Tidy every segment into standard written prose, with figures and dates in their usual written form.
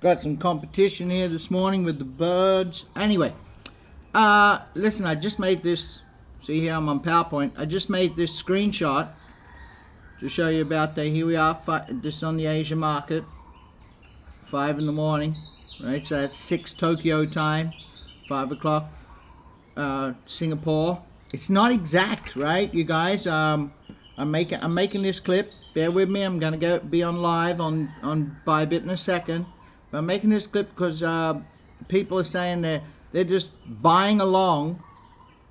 Got some competition here this morning with the birds. Anyway, listen, I just made this. See here, I'm on PowerPoint. I just made this screenshot to show you about that. Here we are, this is on the Asia market, 5 in the morning, right? So that's 6 Tokyo time, 5 o'clock Singapore. It's not exact, right, you guys? I'm making this clip. Bear with me. I'm gonna be on live on Bybit in a second. But I'm making this clip because people are saying they're just buying along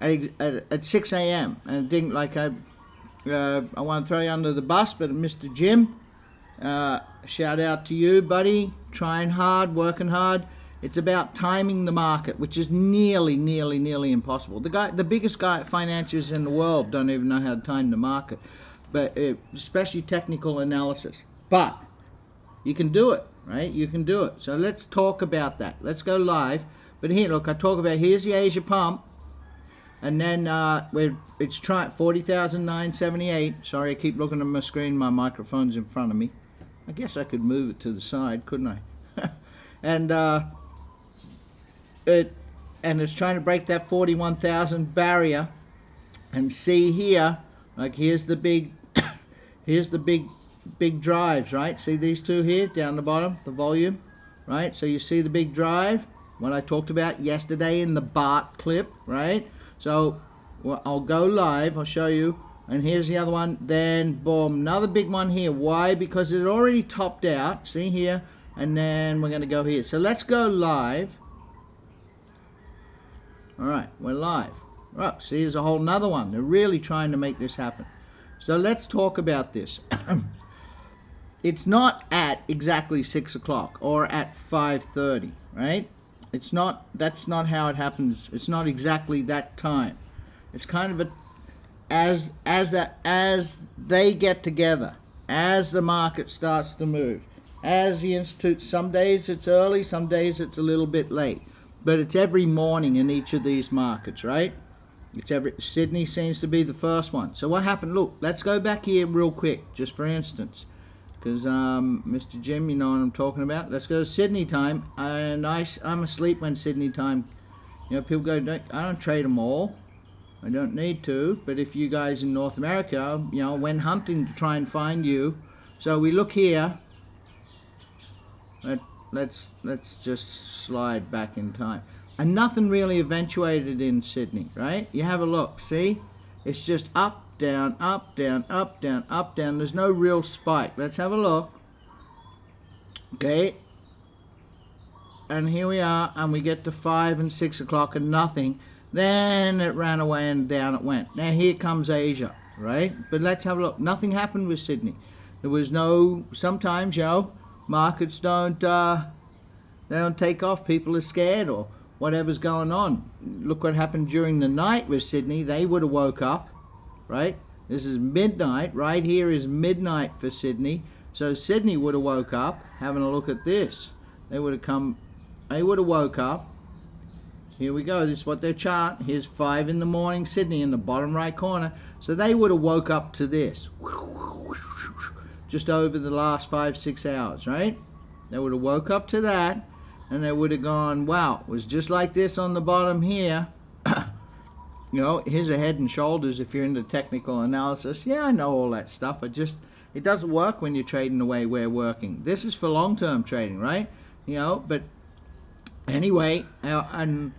at 6 a.m. and I think like I want to throw you under the bus, but Mr. Jim, shout out to you, buddy. Trying hard, working hard. It's about timing the market, which is nearly impossible. The biggest financiers in the world don't even know how to time the market, but especially technical analysis. But you can do it, right? You can do it. So let's talk about that. Let's go live. But here, look, I talk about here's the Asia pump, and then it's trying 40,978. Sorry, I keep looking at my screen. My microphone's in front of me. I guess I could move it to the side, couldn't I? And it's trying to break that 41,000 barrier. And see here, like here's the big big drives, right? See these two here down the bottom, the volume, right? So you see the big drive, what I talked about yesterday in the BART clip, right? So I'll go live, I'll show you, and here's the other one. Then boom, another big one here. Why? Because it already topped out, see here, and then we're going to go here. So let's go live. All right, we're live. Right, see, there's a whole nother one. They're really trying to make this happen. So let's talk about this. It's not at exactly 6 o'clock or at 5:30, right? It's not. That's not how it happens. It's not exactly that time. It's kind of as they get together, as the market starts to move, as the institute. Some days it's early, some days it's a little bit late, but it's every morning in each of these markets, right? Sydney seems to be the first one. So what happened? Look, let's go back here real quick, just for instance, because Mr. Jim, you know what I'm talking about. Let's go to Sydney time, and I'm asleep when Sydney time. You know, people go, I don't trade them all. I don't need to. But if you guys in North America, you know, went hunting to try and find you. So we look here. Let's just slide back in time. And nothing really eventuated in Sydney, right? You have a look, see? It's just up, down, up, down, up, down, up, down. There's no real spike. Let's have a look. Okay. And here we are, and we get to 5 and 6 o'clock and nothing. Then it ran away and down it went. Now here comes Asia, right? But let's have a look. Nothing happened with Sydney. There was no, sometimes, you know, markets don't take off. People are scared or whatever's going on. Look what happened during the night with Sydney. They would have woke up, right? This is midnight. Right here is midnight for Sydney. So Sydney would have woke up. Having a look at this. They would have woke up. Here we go. This is what their chart. Here's 5 in the morning Sydney in the bottom right corner. So they would have woke up to this. Just over the last 5-6 hours, right? They would have woke up to that. And they would have gone, wow, it was just like this on the bottom here. You know, here's a head and shoulders if you're into technical analysis. Yeah, I know all that stuff. It doesn't work when you're trading the way we're working. This is for long-term trading, right? You know, but anyway, and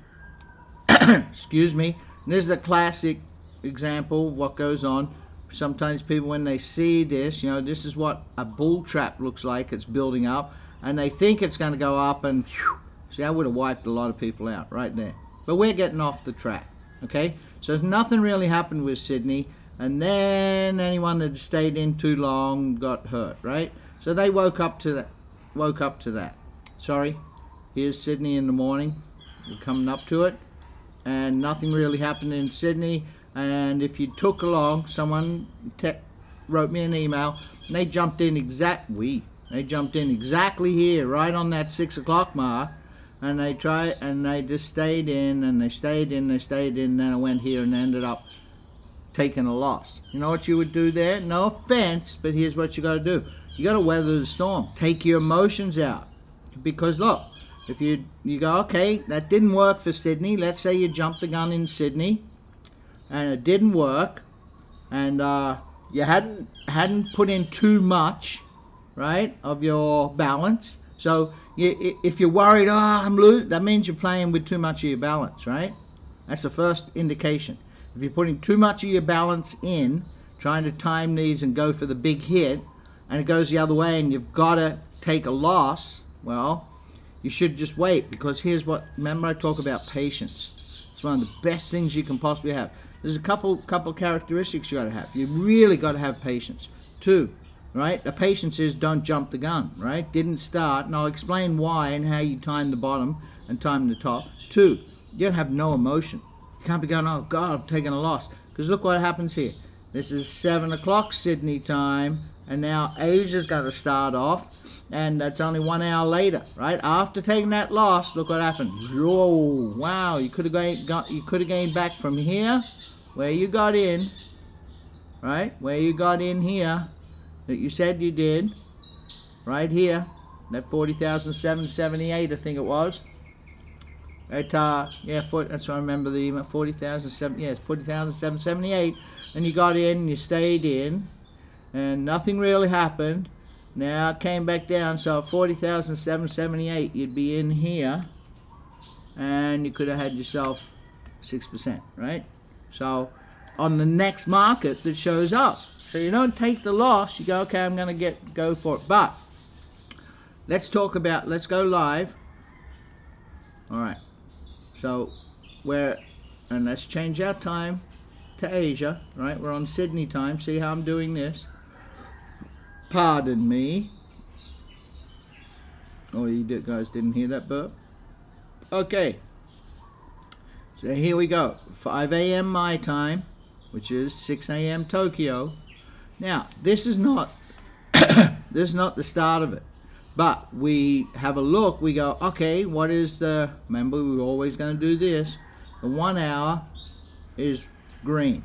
excuse me, this is a classic example of what goes on. Sometimes people, when they see this, you know, this is what a bull trap looks like. It's building up. And they think it's going to go up and whew, see, I would have wiped a lot of people out right there. But we're getting off the track, okay? So nothing really happened with Sydney, and then anyone that stayed in too long got hurt, right? So they woke up to that. Sorry, here's Sydney in the morning. We're coming up to it, and nothing really happened in Sydney. And if you took along, someone wrote me an email, and they jumped in They jumped in exactly here, right on that 6 o'clock mark, and they just stayed in, and they stayed in, and then I went here and ended up taking a loss. You know what you would do there? No offense, but here's what you got to do. You got to weather the storm. Take your emotions out. Because look, if you go, okay, that didn't work for Sydney. Let's say you jumped the gun in Sydney and it didn't work, and you hadn't put in too much, right, of your balance. So if you're worried, oh, I'm losing, that means you're playing with too much of your balance, right? That's the first indication. If you're putting too much of your balance in, trying to time these and go for the big hit, and it goes the other way and you've got to take a loss, well, you should just wait, because here's what, remember I talk about patience. It's one of the best things you can possibly have. There's a couple characteristics you got to have. You really got to have patience. 2, right? The patience is don't jump the gun, right? Didn't start, and I'll explain why and how you time the bottom and time the top. 2, you gotta have no emotion. You can't be going, oh God, I'm taking a loss. Because look what happens here. This is 7 o'clock Sydney time, and now Asia's got to start off, and that's only 1 hour later, right? After taking that loss, look what happened. Whoa, wow, you could have gained back from here, where you got in, right? Where you got in here, that you said you did, right here, that 40,778, I think it was. Right, yeah, that's what I remember the email, 40,007, yes, 40,778, and you got in, and you stayed in, and nothing really happened. Now it came back down, so 40,778, you'd be in here, and you could have had yourself 6%, right? So on the next market that shows up, so you don't take the loss, you go, okay, I'm going to go for it. But let's go live. All right. So and let's change our time to Asia, right? We're on Sydney time. See how I'm doing this? Pardon me. Oh, you guys didn't hear that burp? Okay. So here we go. 5 a.m. my time, which is 6 a.m. Tokyo. Now, this is not this is not the start of it. But we have a look, we go, okay, what is the, remember we were always going to do this, the 1 hour is green.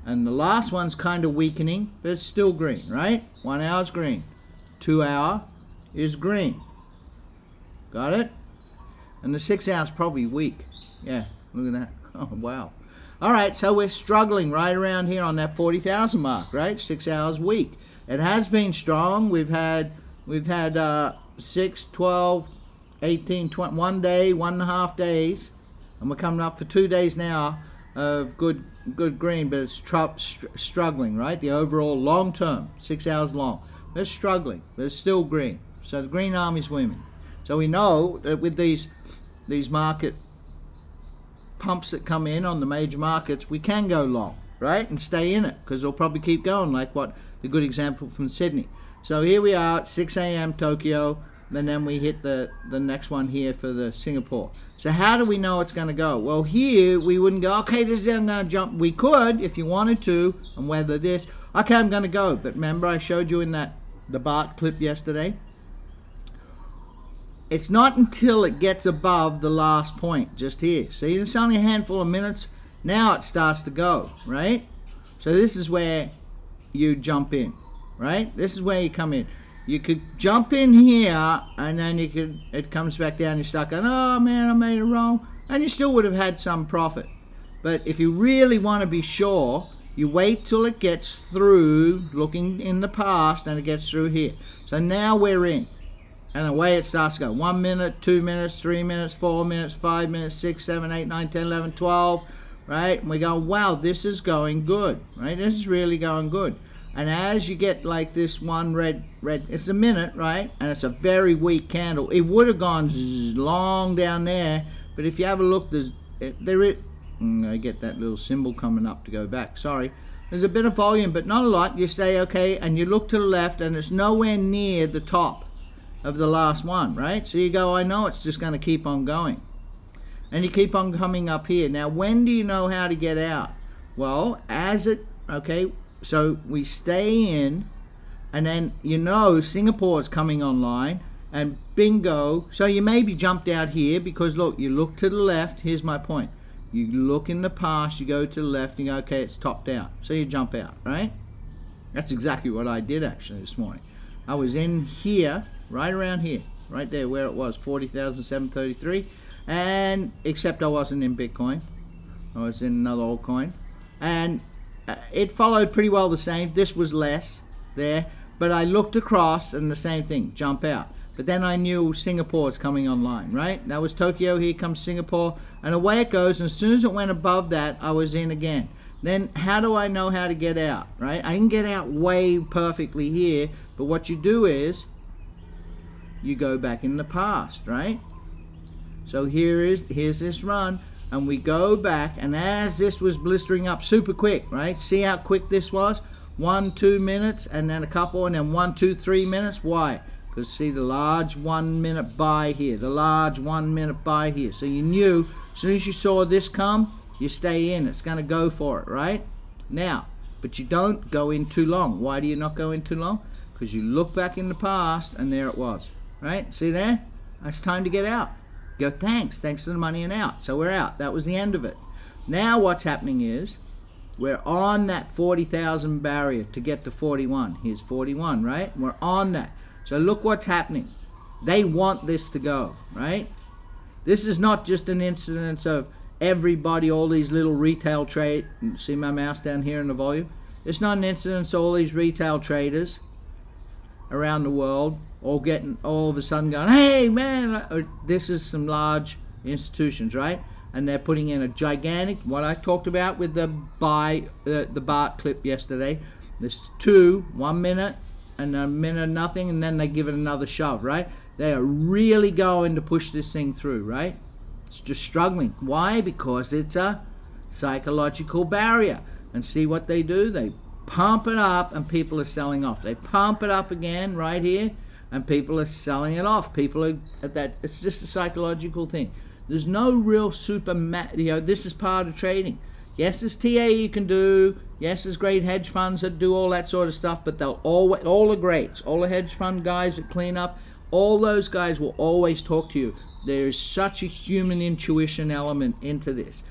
And the last one's kind of weakening, but it's still green, right? 1 hour is green. 2 hour is green. Got it? And the 6 hour is probably weak. Yeah, look at that. Oh, wow. All right, so we're struggling right around here on that 40,000 mark, right? 6 hours weak. It has been strong. We've had 6, 12, 18, 20, 1 day, 1.5 days, and we're coming up for 2 days now of good green, but it's struggling, right? The overall long term, 6 hours long, they're struggling, but it's still green. So the green army's winning. So we know that with these market pumps that come in on the major markets, we can go long, right, and stay in it, because they'll probably keep going, like what the good example from Sydney. So here we are at 6 a.m. Tokyo, and then we hit the next one here for the Singapore. So how do we know it's going to go? Well, here we wouldn't go, okay, this is going to jump. We could, if you wanted to, and weather this. Okay, I'm going to go. But remember I showed you in the BART clip yesterday? It's not until it gets above the last point, just here. See, it's only a handful of minutes. Now it starts to go, right? So this is where you jump in. Right? This is where you come in. You could jump in here, and then it comes back down, you're stuck going, oh man, I made it wrong, and you still would have had some profit. But if you really want to be sure, you wait till it gets through, looking in the past, and it gets through here. So now we're in, and away it starts to go. 1 minute, 2 minutes, 3 minutes, 4 minutes, 5 minutes, 6, 7, 8, 9, 10, 11, 12, right? And we go, wow, this is going good, right? This is really going good. And as you get like this one red, it's a minute, right? And it's a very weak candle. It would have gone long down there, but if you have a look, I get that little symbol coming up to go back. Sorry. There's a bit of volume, but not a lot. You say, okay, and you look to the left, and it's nowhere near the top of the last one, right? So you go, I know it's just going to keep on going. And you keep on coming up here. Now, when do you know how to get out? Well, okay, so we stay in, and then Singapore is coming online, and bingo. So you maybe jumped out here because look, you look to the left. Here's my point. You look in the past, you go to the left, and you go, okay, it's topped out. So you jump out, right? That's exactly what I did actually this morning. I was in here, right around here, right there where it was, 40,733. And except I wasn't in Bitcoin, I was in another altcoin, and it followed pretty well the same. This was less there, but I looked across and the same thing, jump out. But then I knew Singapore is coming online, right? That was Tokyo, here comes Singapore, and away it goes. And as soon as it went above that, I was in again. Then how do I know how to get out, right? I can get out way perfectly here, but what you do is you go back in the past, right? So here's this run, and we go back, and as this was blistering up super quick, right? See how quick this was? 1-2 minutes, and then a couple, and then 1-2-3 minutes. Why? Because see the large 1 minute buy here, the large 1 minute buy here. So you knew as soon as you saw this come, you stay in. It's going to go for it, right? Now, but you don't go in too long. Why do you not go in too long? Because you look back in the past, and there it was, right? See there? It's time to get out. Go, thanks for the money, and out. So we're out. That was the end of it. Now what's happening is we're on that 40,000 barrier to get to 41. Here's 41, right? We're on that. So look what's happening. They want this to go, right? This is not just an incidence of everybody, all these little retail trade. See my mouse down here in the volume? It's not an incidence of all these retail traders around the world all getting all of a sudden going, hey man, this is some large institutions, right? And they're putting in a gigantic, what I talked about with the BART clip yesterday. There's 1 minute and a minute nothing, and then they give it another shove, right? They are really going to push this thing through, right? It's just struggling. Why? Because it's a psychological barrier. And see what they do? They pump it up and people are selling off. They pump it up again right here and people are selling it off. People are at that. It's just a psychological thing. There's no real this is part of trading. Yes, there's TA you can do. Yes, there's great hedge funds that do all that sort of stuff, but they'll always, all the greats, all the hedge fund guys that clean up, all those guys will always talk to you. There's such a human intuition element into this.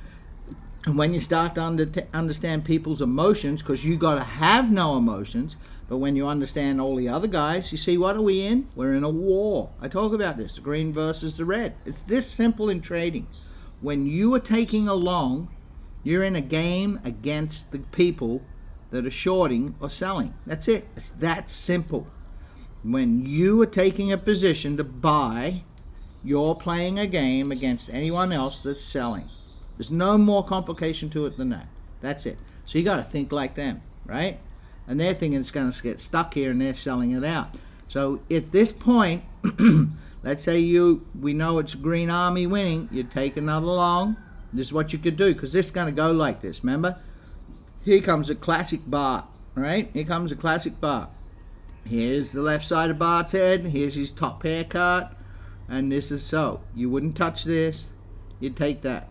And when you start to understand people's emotions, because you got to have no emotions, but when you understand all the other guys, you see, what are we in? We're in a war. I talk about this, the green versus the red. It's this simple in trading. When you are taking a long, you're in a game against the people that are shorting or selling. That's it. It's that simple. When you are taking a position to buy, you're playing a game against anyone else that's selling. There's no more complication to it than that. That's it. So you got to think like them, right? And they're thinking it's going to get stuck here and they're selling it out. So at this point, let's say we know it's Green Army winning, you take another long. This is what you could do, because this is going to go like this, remember? Here comes a classic BART, right? Here comes a classic BART. Here's the left side of BART's head, here's his top haircut, and this is so. You wouldn't touch this, you'd take that.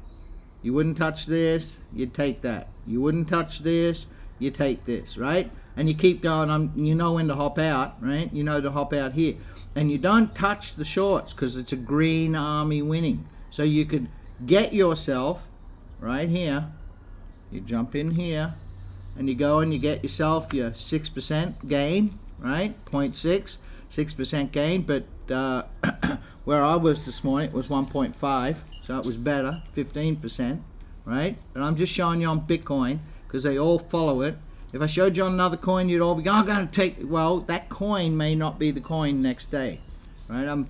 You wouldn't touch this, you'd take that. You wouldn't touch this, you take this, right? And you keep going, you know when to hop out, right? You know to hop out here. And you don't touch the shorts, because it's a Green Army winning. So you could get yourself right here, you jump in here, and you go and you get yourself your 6% gain, right? 0.6, 6% gain, but where I was this morning, it was 1.5, so it was better, 15%, right? But I'm just showing you on Bitcoin, because they all follow it. If I showed you on another coin, you'd all be going, I'm going to take, well, that coin may not be the coin next day, right?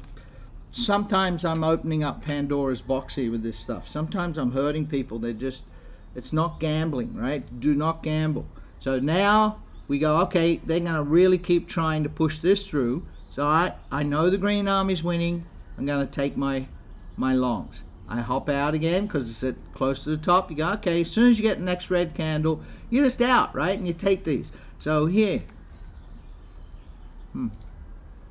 Sometimes I'm opening up Pandora's box here with this stuff. Sometimes I'm hurting people. It's not gambling, right? Do not gamble. So now we go, okay, they're going to really keep trying to push this through. So I know the Green Army's winning. I'm going to take my longs. I hop out again because it's at close to the top. You go, okay, as soon as you get the next red candle, you're just out, right? And you take these. So here,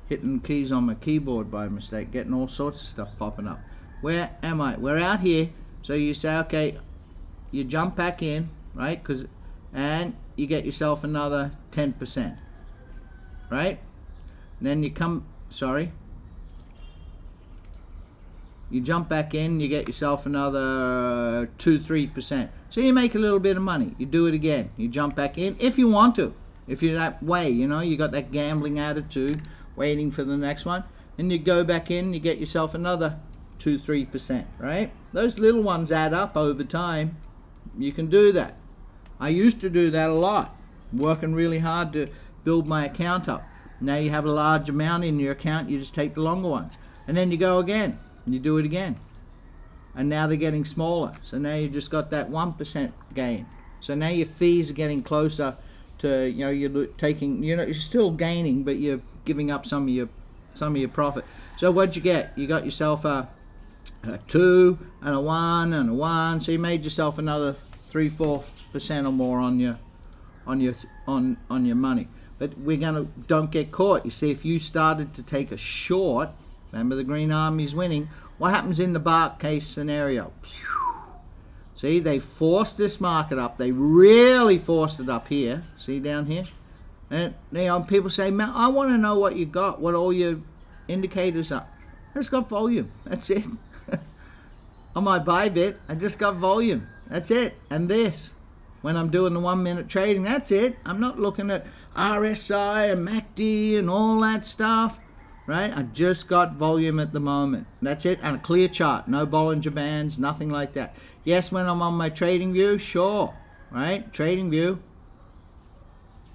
hitting keys on my keyboard by mistake, getting all sorts of stuff popping up. Where am I? We're out here. So you say, okay, you jump back in, right? And you get yourself another 10%, right? Then you you jump back in, you get yourself another 2-3%. So you make a little bit of money. You do it again. You jump back in if you want to. If you're that way, you know, you got that gambling attitude, waiting for the next one. and you go back in, you get yourself another 2-3%, right? Those little ones add up over time. You can do that. I used to do that a lot, working really hard to build my account up. Now you have a large amount in your account, you just take the longer ones, and then you go again and you do it again, and now they're getting smaller, so now you just got that 1% gain. So now your fees are getting closer to, you know, you're taking, you know, you're still gaining, but you're giving up some of your profit. So what'd you get? You got yourself a 2 and a 1 and a 1, so you made yourself another 3-4% or more on your money. But don't get caught. You see, if you started to take a short, remember the Green Army's winning, what happens in the Bark case scenario? See, they forced this market up. They really forced it up here. See down here? And you know, people say, man, I want to know what you got, what all your indicators are. I just got volume. That's it. On my Bybit, I just got volume. That's it. And this, when I'm doing the 1 minute trading, that's it. I'm not looking at RSI and MACD and all that stuff, right? I just got volume at the moment. That's it. And a clear chart. No Bollinger Bands, nothing like that. Yes, when I'm on my trading view, sure, right? Trading view.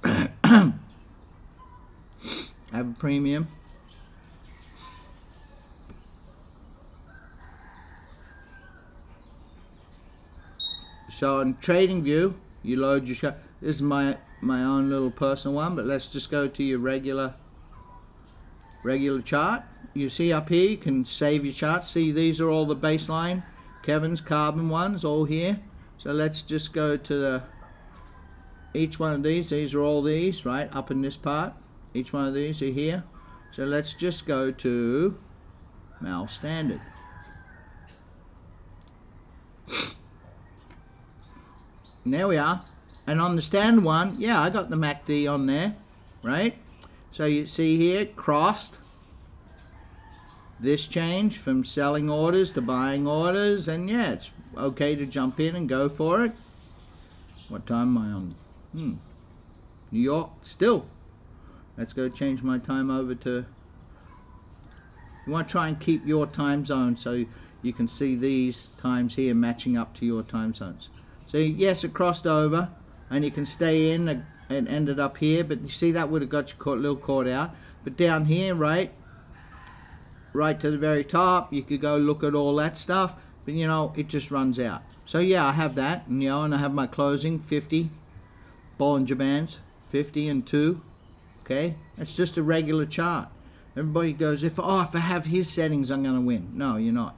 Have a premium. So on trading view, you load your chart. This is my own little personal one, but let's just go to your regular chart. You see up here, you can save your charts. See, these are all the baseline Kevin's carbon ones, all here. So let's just go to each one of these. These are all these, right, up in this part. Each one of these are here. So let's just go to Mal Standard. And there we are. And on the standard one, yeah, I got the MACD on there, right? So you see here, crossed this change from selling orders to buying orders, and yeah, it's okay to jump in and go for it. What time am I on? New York, still. Let's go change my time over to, you want to try and keep your time zone so you can see these times here matching up to your time zones. So yes, it crossed over, and you can stay in and ended up here, but you see that would have got you a little caught out. But down here, right to the very top, you could go look at all that stuff, but you know, it just runs out. So yeah, I have that, and you know, and I have my closing 50 Bollinger Bands, 50 and 2. Okay, that's just a regular chart. Everybody goes, if I have his settings, I'm going to win. No, you're not,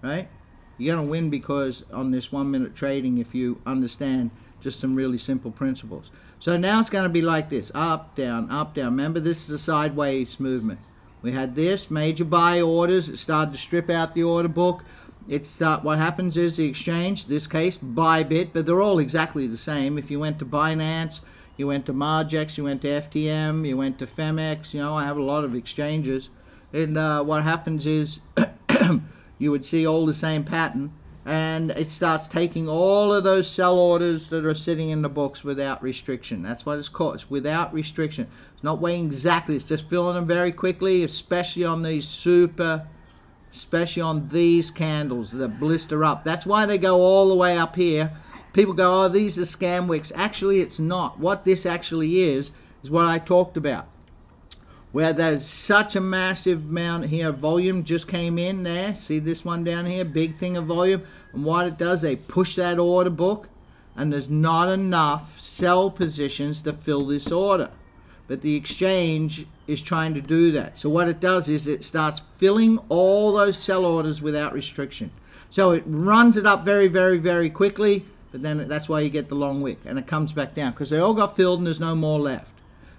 right? You're going to win because on this 1 minute trading, if you understand just some really simple principles. So now it's going to be like this, up, down, up, down. Remember, this is a sideways movement. We had this, major buy orders. It started to strip out the order book. What happens is the exchange, this case, Bybit, but they're all exactly the same. If you went to Binance, you went to Margex, you went to FTM, you went to Femex, you know, I have a lot of exchanges. And what happens is you would see all the same pattern, and it starts taking all of those sell orders that are sitting in the books without restriction. That's what it's called. It's without restriction. It's not weighing exactly. It's just filling them very quickly, especially on these candles that blister up. That's why they go all the way up here. People go, oh, these are scam wicks. Actually, it's not. What this actually is what I talked about, where there's such a massive amount here. Volume just came in there. See this one down here, big thing of volume. And what it does, they push that order book, and there's not enough sell positions to fill this order. But the exchange is trying to do that. So what it does is it starts filling all those sell orders without restriction. So it runs it up very, very, very quickly, but then that's why you get the long wick, and it comes back down because they all got filled and there's no more left.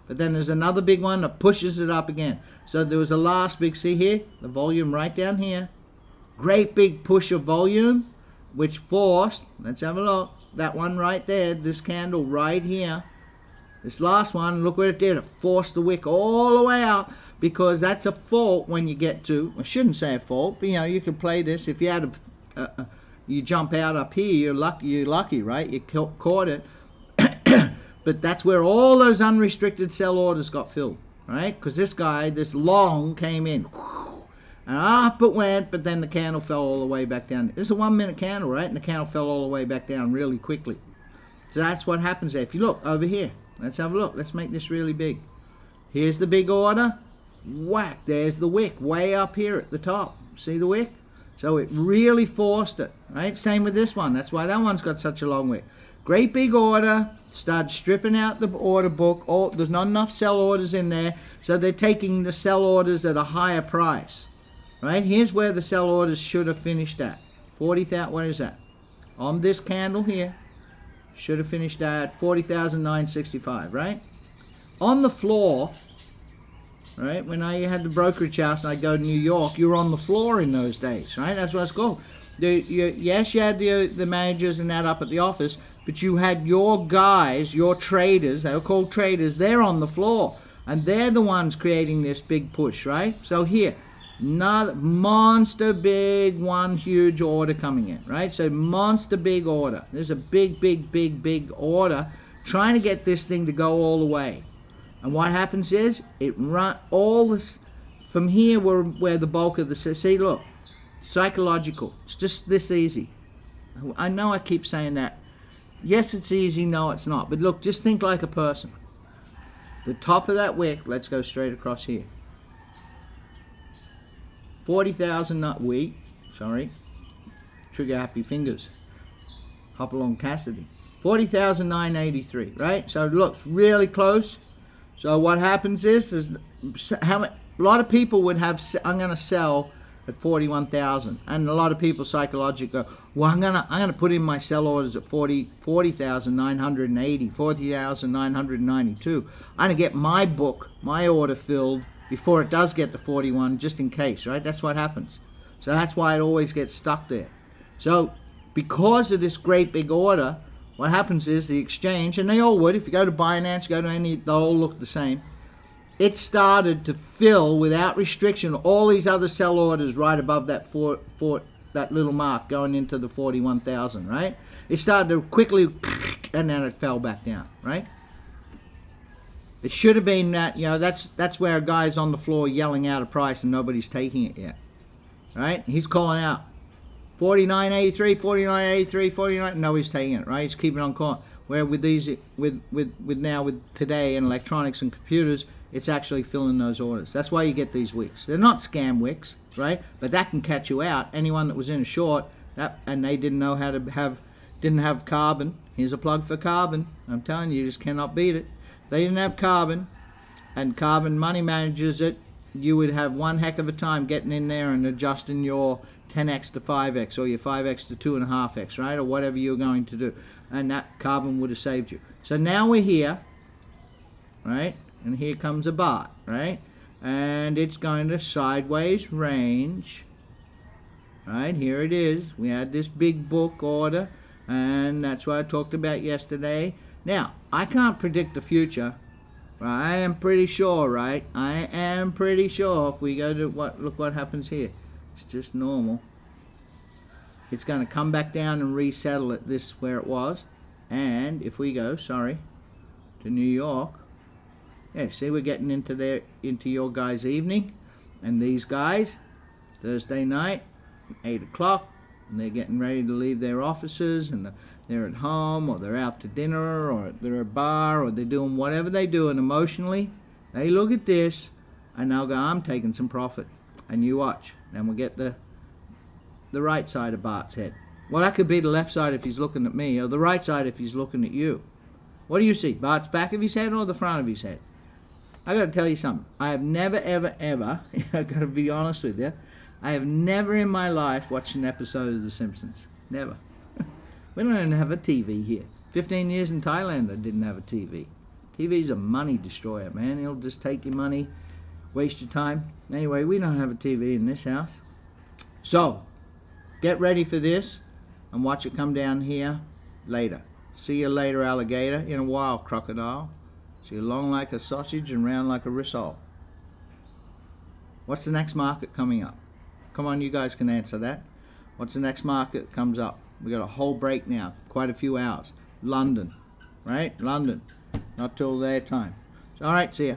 But then there's another big one that pushes it up again. So there was a last big, see here, the volume right down here. Great big push of volume, which forced, let's have a look, that one right there, this candle right here. This last one, look what it did. It forced the wick all the way out, because that's a fault when you get to, I shouldn't say a fault, but you know, you could play this. If you had you jump out up here, you're lucky, right? You caught it. But that's where all those unrestricted sell orders got filled. right? Because this guy, this long, came in. And up it went, but then the candle fell all the way back down. This is a 1 minute candle, right? And the candle fell all the way back down really quickly. So that's what happens there. If you look over here, let's have a look. Let's make this really big. Here's the big order. Whack, there's the wick way up here at the top. See the wick? So it really forced it, right? Same with this one. That's why that one's got such a long wick. Great big order. Start stripping out the order book. There's not enough sell orders in there. So they're taking the sell orders at a higher price. Right, here's where the sell orders should have finished at 40,000. What is that? On this candle here, should have finished at 40,965. Right, on the floor. Right, when I had the brokerage house and I go to New York, you were on the floor in those days. Right, that's what it's called. Yes, you had the managers and that up at the office, but you had your guys, your traders. They were called traders. They're on the floor, and they're the ones creating this big push. Right, so here. Another monster big one huge order coming in, right? So monster big order. There's a big order trying to get this thing to go all the way. And what happens is it run all this from here where the bulk of the see look psychological. It's just this easy. I know I keep saying that. Yes, it's easy. No, it's not. But look, just think like a person. The top of that wick. Let's go straight across here. 40,000 trigger happy fingers, hop along Cassidy, 40,983, right? So it looks really close. So what happens is a lot of people would have, I'm going to sell at 41,000, and a lot of people psychologically go, well, I'm gonna put in my sell orders at 40,980, 40,992. I'm gonna get my book, my order filled before it does get to 41, just in case, right? That's what happens. So that's why it always gets stuck there. So because of this great big order, what happens is the exchange, and they all would, if you go to Binance, go to any, they'll all look the same. It started to fill without restriction all these other sell orders right above that that little mark going into the 41,000, right? It started to quickly, and then it fell back down, right? It should have been that, that's where a guy's on the floor yelling out a price and nobody's taking it yet, right? He's calling out 49.83, 49.83, 49. Nobody's taking it, right? He's keeping on calling. Where with these, with today and electronics and computers, it's actually filling those orders. That's why you get these wicks. They're not scam wicks, right? But that can catch you out. Anyone that was in a short and they didn't know how to didn't have carbon. Here's a plug for carbon. I'm telling you, you just cannot beat it. They didn't have carbon, and carbon money managers it. You would have one heck of a time getting in there and adjusting your 10x to 5x or your 5x to 2.5x, right? Or whatever you're going to do. And that carbon would have saved you. So now we're here, right? And here comes a BART, right? And it's going to sideways range, right? Here it is. We had this big book order, and that's what I talked about yesterday. Now, I can't predict the future. I am pretty sure, right? I am pretty sure if we go to look what happens here. It's just normal. It's going to come back down and resettle at this where it was. And if we go, to New York, yeah, see we're getting into your guys' evening, and these guys, Thursday night, 8 o'clock, and they're getting ready to leave their offices, and they're at home, or they're out to dinner, or they're at a bar, or they're doing whatever they do, and emotionally, they look at this, and they'll go, I'm taking some profit. And you watch. Then we'll get the right side of Bart's head. Well, that could be the left side if he's looking at me, or the right side if he's looking at you. What do you see? Bart's back of his head or the front of his head? I got to tell you something. I have never, ever, I got to be honest with you, I have never in my life watched an episode of The Simpsons. Never. We don't even have a TV here. 15 years in Thailand, I didn't have a TV. TV's a money destroyer, man. It'll just take your money, waste your time. Anyway, we don't have a TV in this house. So, get ready for this and watch it come down here later. See you later, alligator. In a while, crocodile. See you long like a sausage and round like a rissole. What's the next market coming up? Come on, you guys can answer that. What's the next market that comes up? We got a whole break now, quite a few hours. London, right? London, not till their time. All right, see ya.